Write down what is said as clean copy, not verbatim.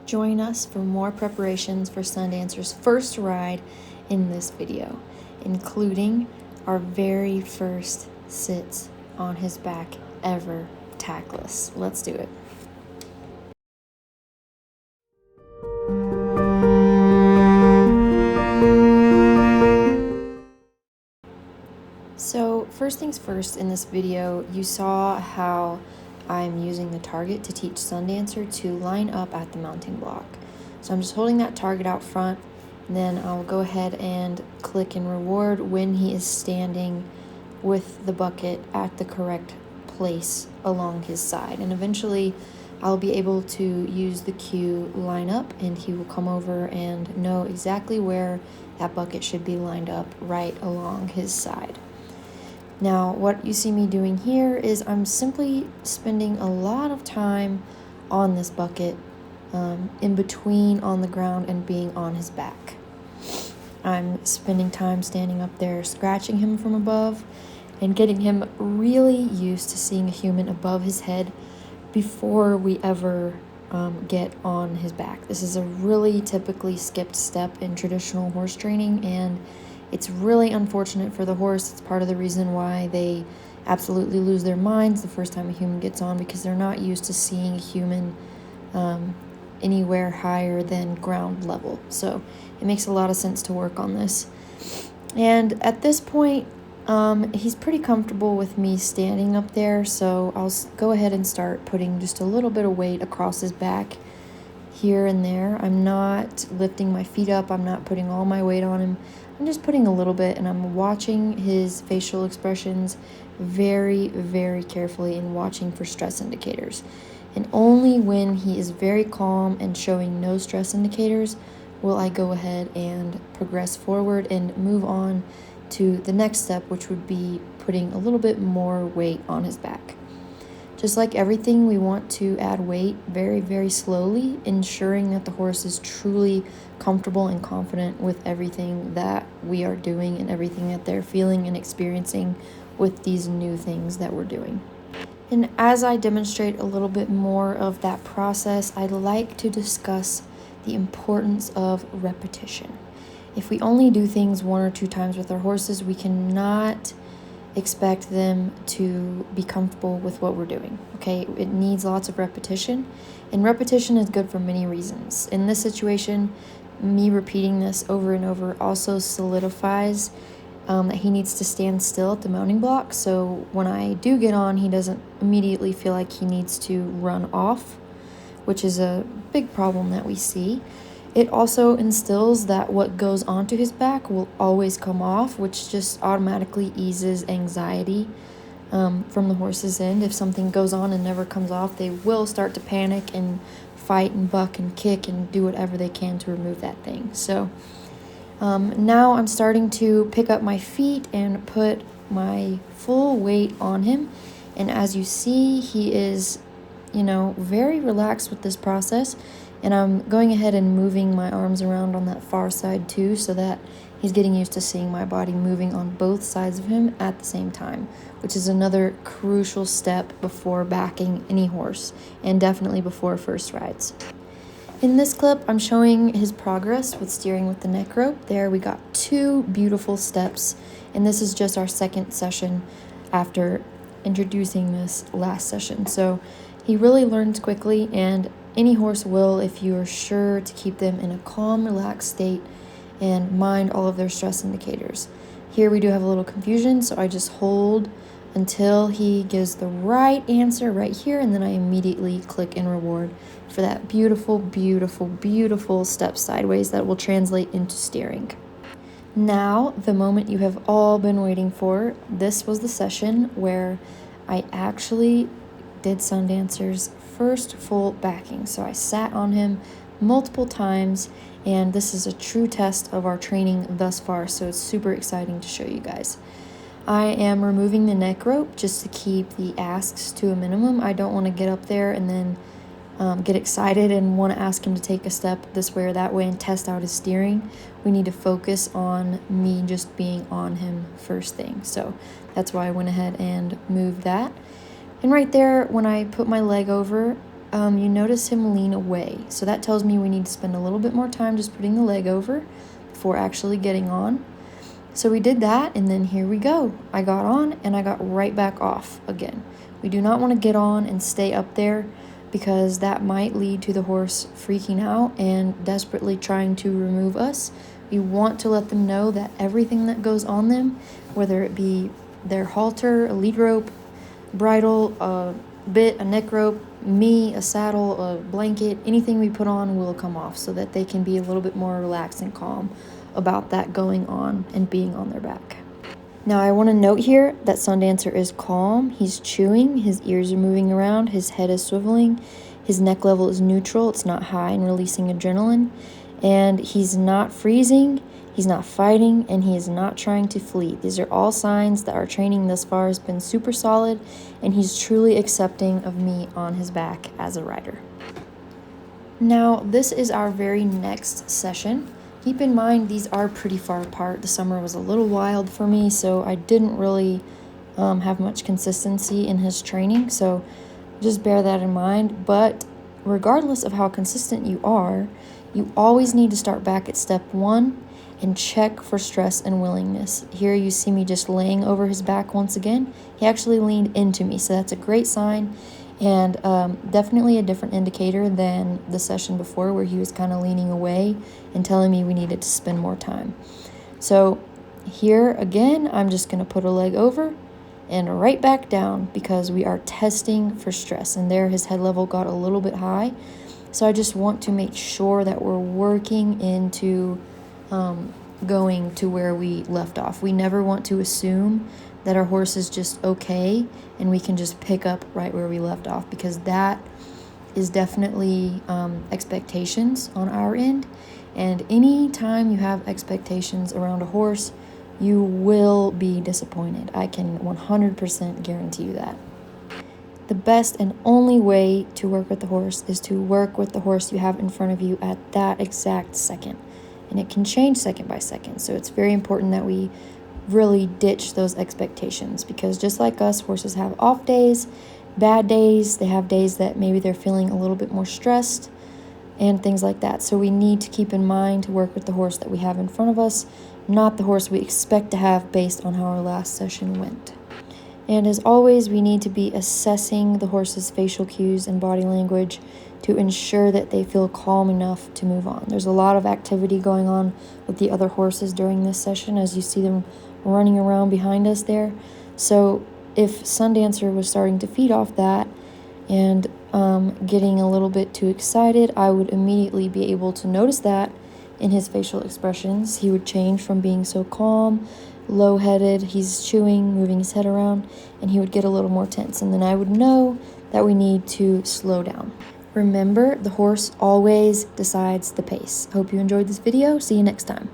Join us for more preparations for Sundancer's first ride in this video, including our very first sits on his back ever, tackless. Let's do it. So first things first, in this video, you saw how I'm using the target to teach Sundancer to line up at the mounting block. So I'm just holding that target out front, and then I'll go ahead and click and reward when he is standing with the bucket at the correct place along his side. And eventually I'll be able to use the cue line up, and he will come over and know exactly where that bucket should be lined up right along his side. Now, what you see me doing here is I'm simply spending a lot of time on this bucket, in between on the ground and being on his back. I'm spending time standing up there, scratching him from above, and getting him really used to seeing a human above his head before we ever get on his back. This is a really typically skipped step in traditional horse training, and it's really unfortunate for the horse. It's part of the reason why they absolutely lose their minds the first time a human gets on, because they're not used to seeing a human anywhere higher than ground level. So it makes a lot of sense to work on this. And at this point, he's pretty comfortable with me standing up there, so I'll go ahead and start putting just a little bit of weight across his back here and there. I'm not lifting my feet up. I'm not putting all my weight on him. I'm just putting a little bit, and I'm watching his facial expressions very, very carefully and watching for stress indicators. And only when he is very calm and showing no stress indicators will I go ahead and progress forward and move on to the next step, which would be putting a little bit more weight on his back. Just like everything, we want to add weight very, very slowly, ensuring that the horse is truly comfortable and confident with everything that we are doing and everything that they're feeling and experiencing with these new things that we're doing. And as I demonstrate a little bit more of that process, I'd like to discuss the importance of repetition. If we only do things one or two times with our horses, we cannot expect them to be comfortable with what we're doing. Okay, it needs lots of repetition, and repetition is good for many reasons. In this situation, me repeating this over and over also solidifies that he needs to stand still at the mounting block, so when I do get on, he doesn't immediately feel like he needs to run off, which is a big problem that we see. It also instills that what goes onto his back will always come off, which just automatically eases anxiety from the horse's end. If something goes on and never comes off, they will start to panic and fight and buck and kick and do whatever they can to remove that thing. So now I'm starting to pick up my feet and put my full weight on him. And as you see, he is, very relaxed with this process. And I'm going ahead and moving my arms around on that far side too, so that he's getting used to seeing my body moving on both sides of him at the same time, which is another crucial step before backing any horse, and definitely before first rides. In this clip, I'm showing his progress with steering with the neck rope. There we got 2 beautiful steps, and this is just our second session after introducing this last session. So he really learns quickly, and any horse will if you are sure to keep them in a calm, relaxed state and mind all of their stress indicators. Here we do have a little confusion, so I just hold until he gives the right answer right here, and then I immediately click and reward for that beautiful, beautiful, beautiful step sideways that will translate into steering. Now, the moment you have all been waiting for. This was the session where I actually did Sundancer's first full backing. So I sat on him multiple times, and this is a true test of our training thus far, so it's super exciting to show you guys. I am removing the neck rope just to keep the asks to a minimum. I don't want to get up there and then get excited and want to ask him to take a step this way or that way and test out his steering. We need to focus on me just being on him first thing. So that's why I went ahead and moved that. And right there, when I put my leg over, you notice him lean away. So that tells me we need to spend a little bit more time just putting the leg over before actually getting on. So we did that, and then here we go. I got on and I got right back off again. We do not want to get on and stay up there because that might lead to the horse freaking out and desperately trying to remove us. We want to let them know that everything that goes on them, whether it be their halter, a lead rope, bridle, a bit, a neck rope, me, a saddle, a blanket, anything we put on will come off so that they can be a little bit more relaxed and calm about that going on and being on their back. Now I want to note here that Sundancer is calm. He's chewing, his ears are moving around, his head is swiveling, his neck level is neutral, it's not high and releasing adrenaline, and he's not freezing, he's not fighting, and he is not trying to flee. These are all signs that our training thus far has been super solid, and he's truly accepting of me on his back as a rider. Now this is our very next session. Keep in mind, these are pretty far apart. The summer was a little wild for me, so I didn't really have much consistency in his training, so just bear that in mind. But regardless of how consistent you are, you always need to start back at step 1 and check for stress and willingness. Here you see me just laying over his back once again. He actually leaned into me, so that's a great sign. And definitely a different indicator than the session before where he was kind of leaning away and telling me we needed to spend more time. So here again, I'm just going to put a leg over and right back down because we are testing for stress. And there his head level got a little bit high. So I just want to make sure that we're working into going to where we left off. We never want to assume that our horse is just okay and we can just pick up right where we left off, because that is definitely expectations on our end. And any time you have expectations around a horse, you will be disappointed. I can 100% guarantee you that. The best and only way to work with the horse is to work with the horse you have in front of you at that exact second. And it can change second by second. So it's very important that we really ditch those expectations, because just like us, horses have off days, bad days. They have days that maybe they're feeling a little bit more stressed and things like that. So we need to keep in mind to work with the horse that we have in front of us, not the horse we expect to have based on how our last session went. And as always, we need to be assessing the horse's facial cues and body language to ensure that they feel calm enough to move on. There's a lot of activity going on with the other horses during this session, as you see them running around behind us there. So if Sundancer was starting to feed off that and getting a little bit too excited, I would immediately be able to notice that in his facial expressions. He would change from being so calm, low-headed, he's chewing, moving his head around, and he would get a little more tense. And then I would know that we need to slow down. Remember, the horse always decides the pace. Hope you enjoyed this video. See you next time.